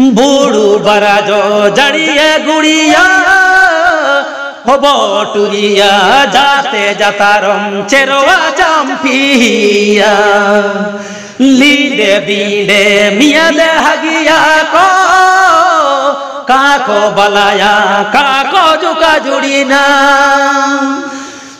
बूढ़ू बराजो जड़िया गुड़िया होबो टुरिया जाते जातारम चेरोवा चंपिया लीडे बीडे मिया दे हगिया को काको बलाया काको जुका जुड़ीना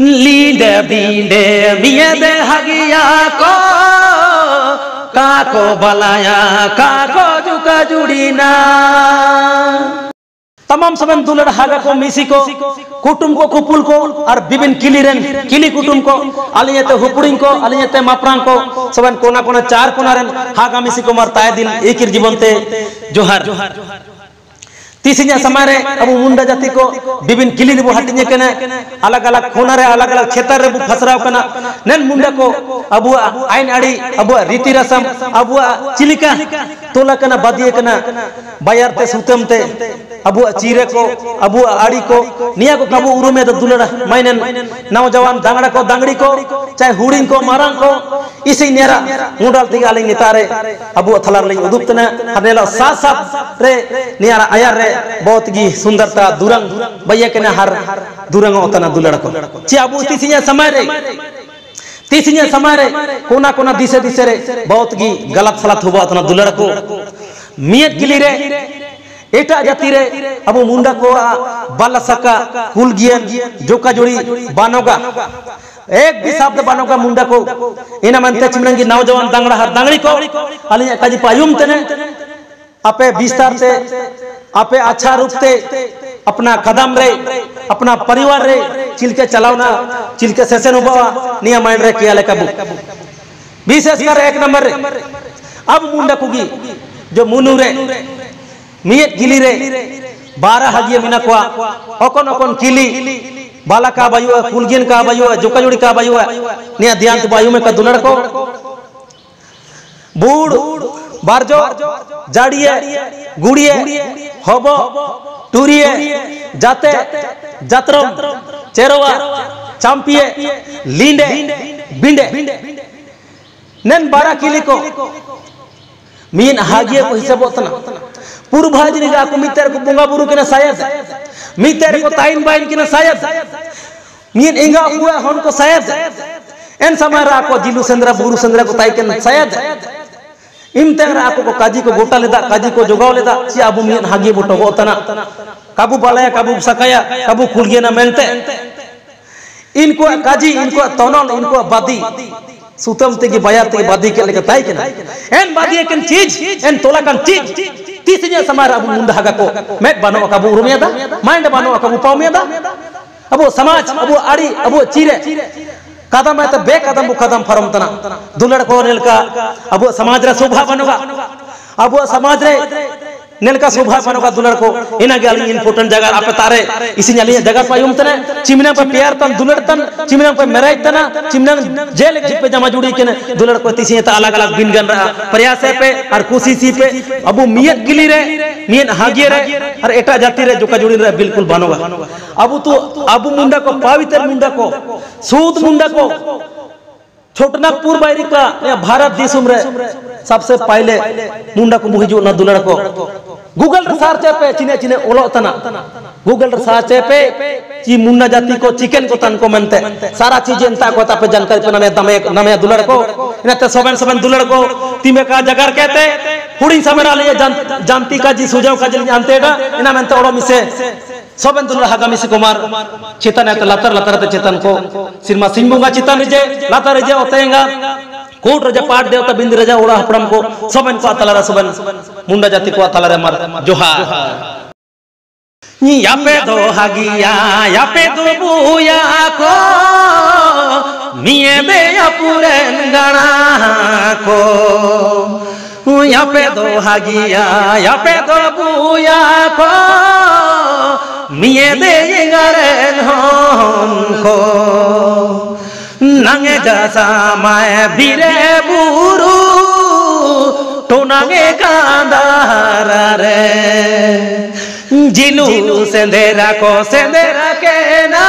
लीडे बीडे मिया दे हगिया को काको बलाया काको जुका जुड़ीना तमाम सबन दुलड़ हागा को मिसी को कुटुम को कुपुल को और विभिन्न किली कुटुम को अलियते हुपुड़िंग को अलियते मापरांग को सबन कोना कोना चार कोनारन हागा मिसी को मर ताय दिल एक जीवन ते जोहार तीसरी समय रे अब मुंडा जाति को विभिन्न किली रे हटिने कने अलग अलग कोना रे अलग अलग क्षेत्र रे फसराव कना नेन मुंडा को अबु आइन आड़ी अबु रीति रसम अबु चिलिका तोला कना बदिए कना बायर ते सुतम ते अबु चीरे को अबु आड़ी को निया को कबु उरुमे तो दुलड़ा माइनन नौजवान दांगड़ा को दांगड़ी को चाहे हुड़िंग को मारांग को इसी नेरा मुंडाल तिगा आलिंग नितारे अबु थलार लिंग उदुप्तना हनेला साथ रे नियारा आयर रे बहुत गी सुंदरता दुरंग भैया के हर दुरंग होता दुलड़ को ची अबु तीसरी समय रे कोना कोना दिसे दिसे रे बहुत गी गलत सलत हुआ होता दुलड़ को मियत गिली रे एटा जाति रे अबु मुंडा को बाला सका कुल गियन जोका जोड़ी बानोगा एक भी शब्द बानोगा मुंडा को इना मनते चिमनंगी नौजवान दांगड़ा हर दांगड़ी को अलिया काजी पायुम तने आपे विस्तार से आपे अच्छा रूप से अपना कदम रे अपना परिवार रे चिलके चलावना चिलके सेशन उबावा निया माइंड रे किया लेका विशेष कर एक नंबर रे अब मुंडा कुगी जो मुनु रे मियत गिली रे 12 हगिया मिना को ओकन ओकन किली बाला का बायु कुलगिन का बायु जोका जोड़ी का बायु निया ध्यान तो बायु में का दुलड़ को बूढ़ बारजो जाड़िए गुड़िए होबो टूरिए जाते जातरम चेरोवा चांपिए लींडे बिंडे नेन 12 किली को मीन हागिए को हिसाब होतना पूर्व भाजनी का को मितर को बुंगा बुरु के ना शायद मितर को ताइन बाइन के ना शायद मीन इंगा हुआ हन को शायद एन समारा को जिलू संद्रा बुरु संद्रा को ताई के शायद इमतेरा आपको को काजी को गोटा लेदा काजी को जोगाव लेदा ची अबु मियन हागी बोटो होतना काबू बालाया काबू सकाया काबू खुलगे ना मेलते इनको काजी इनको तोनल इनको बादी सुतम ते की बाया ते बादी के लेके ताई के ना एन बादी एकन चीज एन तोला कन चीज तीसरे समार अबु मुंडा हागा को मैं बनो काबू उरुमेदा माइंड बनो काबू पाउमेदा अबु समाज अबु आड़ी अबु चीरे कदम है तो बे कदम कदम फरम तना दुलड़ को नेल का अब समाज रे शोभा बनोगा अब समाज रे नेल का शोभा बनोगा दुलड़ को इना गल इंपोर्टेंट जगह आप तारे इसी नली जगह पायुम तने चिमना पे प्यार तन दुलड़ तन चिमना पे मेरे तना चिमना जेल के पे जमा जुड़ी के दुलड़ को तिसी त अलग अलग बिन गन प्रयास पे और कोशिश पे अब मियत गिली रे मियन हागिए रे और एटा जाति रे जोका जुड़ी रे बिल्कुल बनोगा अब तो अब मुंडा को पवित्र मुंडा को सूद मुंडा को छोटनागपुर बायरी का या भारत देशम रे सबसे पहले मुंडा को मुहिजो ना दुलड़ को गूगल रे सर्च पे चिने चिने ओलो तना गूगल रे सर्च पे ची मुंडा जाति को चिकन को तन को मनते सारा चीज जनता को तापे जानकारी पे नमे दुलड़ को इनते सबन दुलड़ को तिमे का जगर कहते हुड़ी समरा ले जानती का जी सुजाव का जल जानते डा इना मनते ओड़ो मिसे सबन दुलड़ हागा मिसे कुमार चेतन है लतर लतर ते चेतन को सिरमा सिंबुंगा चेतन जे लतर जे ओतेंगा कोट रजा पाट देवता बिंद रजा ओड़ा हपड़म को सबन को तलरा सबन मुंडा जाति को तलरे मर जोहार यापे दो हागिया यापे दो बुया को मिये दे अपुरन गणा को यापे दो हागिया यापे दो बुया को मिये दे गरन होन को नंगे जैसा मैं बीरे बुरु तो नंगे कांदार रे जिलू सेंदेरा के ना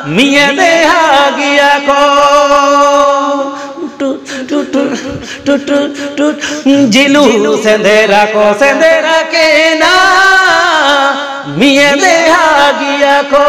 मिये दे हागिया को जिलू सेंधेरा को सेंधेरा के ना मिये दे हागिया को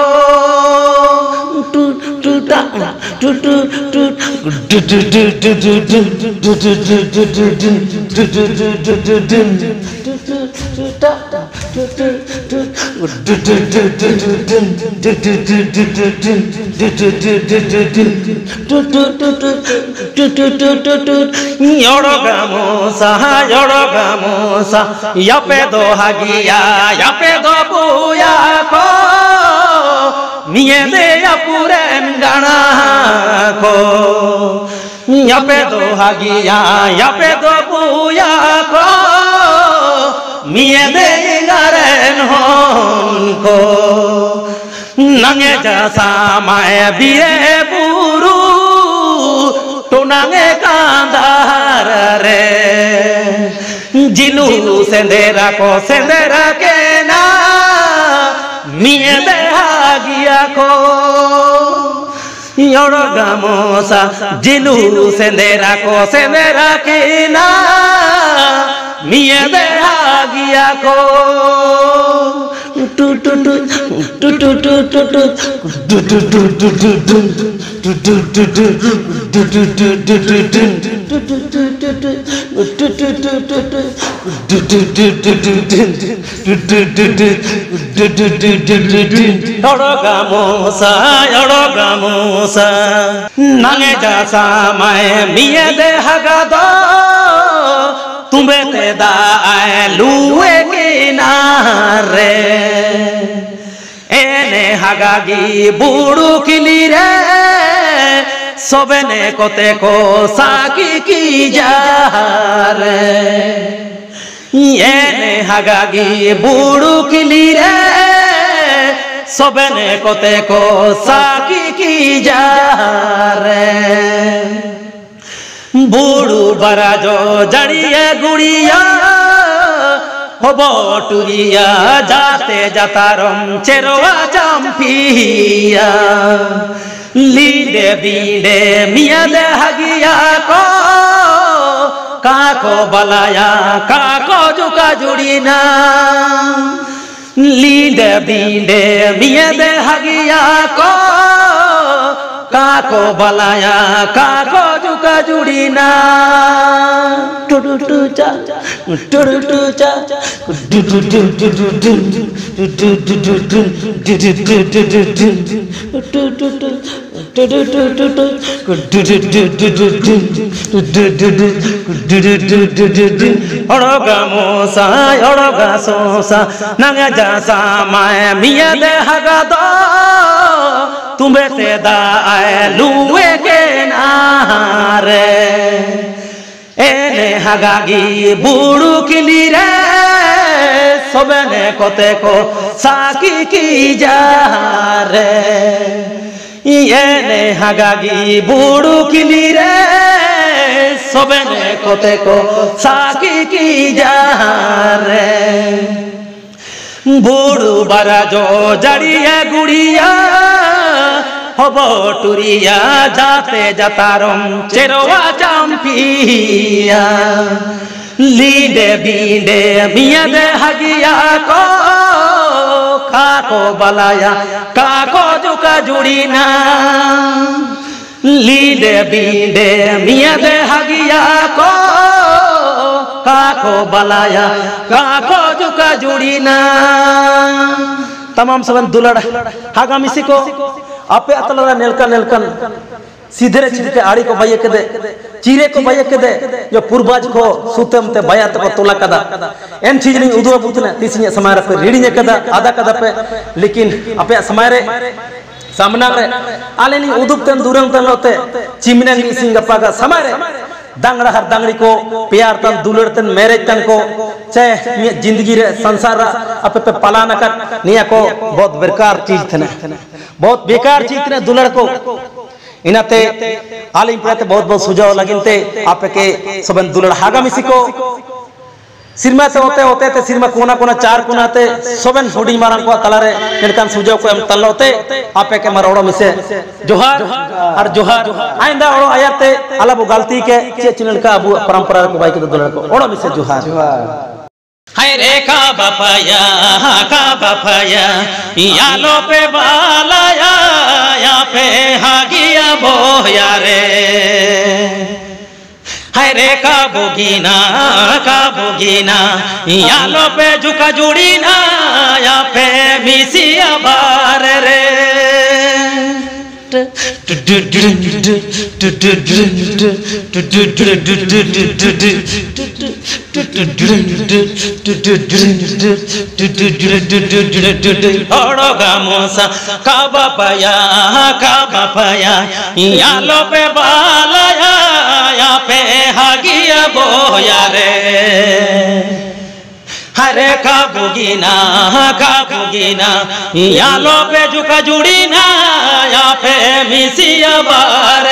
यापे दो हागिया यापे दो बुया को मिये दे अपुरेन गाना को यापे दो हागिया यापे दो बुया को मिये दे गारेन होन को नंगे जसा माए बिए बुरु तो नंगे कांदार रे जिलू सेंधेरा को सेंधेरा के ना मिये दे हागिया को योड़ो गामोसा जिलू सेंधेरा को सेंधेरा के ना मिये दे हागिया को नंगे जसा मैं मिये दे हगा दो तुम्हें ते दाए लुए किनारे एने हगागी बुड़ू किली रे सोबेने कोते को साकी की जा रे एने हगागी बुड़ू किली रे सोबेने कोते को साकी की जा रे बुड़ू बरा जो जड़िया गुड़िया होबो टुरिया जाते जातारम चेरोवा चंपिया लीडे बीडे मिया दे हगिया को काको बलाया काको जुका जुड़ीना लीडे बीडे मिया दे हगिया को काको बलाया काको जुका जुड़ीना टुडुटु चा ओड़ोगा मोसा ओड़ोगा सोसा नंगे जसा माए मिया दे हगा दो तुम्हें ते दाए लुए के नारे एने हगागी बुड़ू किली रे सोबेने कोते को साकी की जा रे एने हगागी बुड़ू किली रे सोबेने कोते को साकी की जा रे बुड़ू बरा जो जड़िया गुड़िया होबो टुरिया जाते जातारम चेरोवा चंपिया लीडे बीडे मिया दे हगिया को काको बलाया काको जुका जुड़ीना लीडे बीडे मिया दे हगिया को काको बलाया काको जुका जुड़ीना तमाम सबन दुलड़ हागा मिसी को आपे अतलरा नेलकन नेलकन सीधे चिदके आड़ी को बाये कदे चीरे को बाये कदे जो पूर्वाज को सुतम ते बायात को तोला कदा एन चीज नहीं उदो बुतने तीसने समय पे रीडिंग कदा आधा कदा पे लेकिन आपे समय रे सामना रे आले नहीं उदुप तन दूरंग तन लोते चिमने नी सिंगपा का समय रे दांगड़ा हर दांगड़ी को प्यार तन दुलड़ तन मैरिज तन को चाहे जिंदगी रे संसार अपे पे पालाना कर निया को बहुत बेकार चीज थे बहुत बेकार चीज थे दुलड़ को इनाते आलिम प्रते बहुत बहुत सुझाव लगिनते आपे के सबन दुलड़ हागा मिसी को सिरमा ते होते ते सिरमा कोना कोना चार कोना ते सोबेन हुडी मारन को तलारे नेलकान सुजो को एम तल्लोते आपे के मारोड़ो मिसे जोहार और जोहार आइंदा ओड़ो आयते अलबो गलती के चे चिनल का अबु परंपरा को बाई के दुलर को ओड़ो मिसे जोहार हाय रे का बापाया यालो पे बालाया या पे हागिया बोया रे हाय रे का बोगीना यालो पे झुका जुड़ी ना या पे मिसिया बार रे गामोसा का बापाया यालो पे बालाया या पे हागिया बोया रे हरे का बुगीना यालो पे झुका जुड़ी ना या पे मिसिया बार